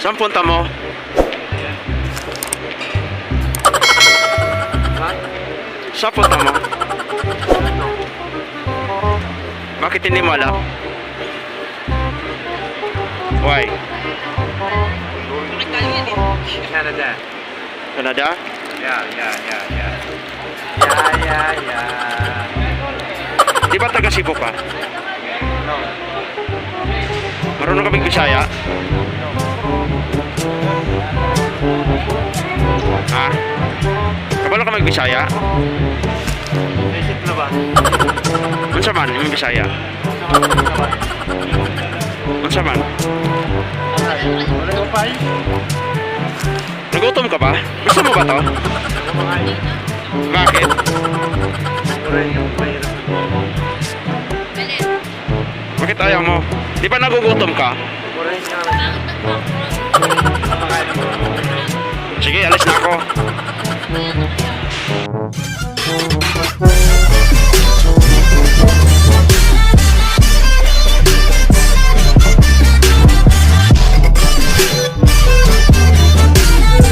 Saan punta mo? Ha? Saan punta mo? Bakit hindi mo alam? Why? Canada. Canada? Yeah. Di ba taga Cebu ka? No. Marunong kaming Bisaya? Ha? Kabalo ka mag-Bisaya? Visit na ba? Unsa man yung Bisaya? Unsa man? Wala ko pa Nagutom ka ba? Gusto mo ba to? Bakit? Bakit ayaw mo? Di ba nagugutom ka? Sige, alis na ako.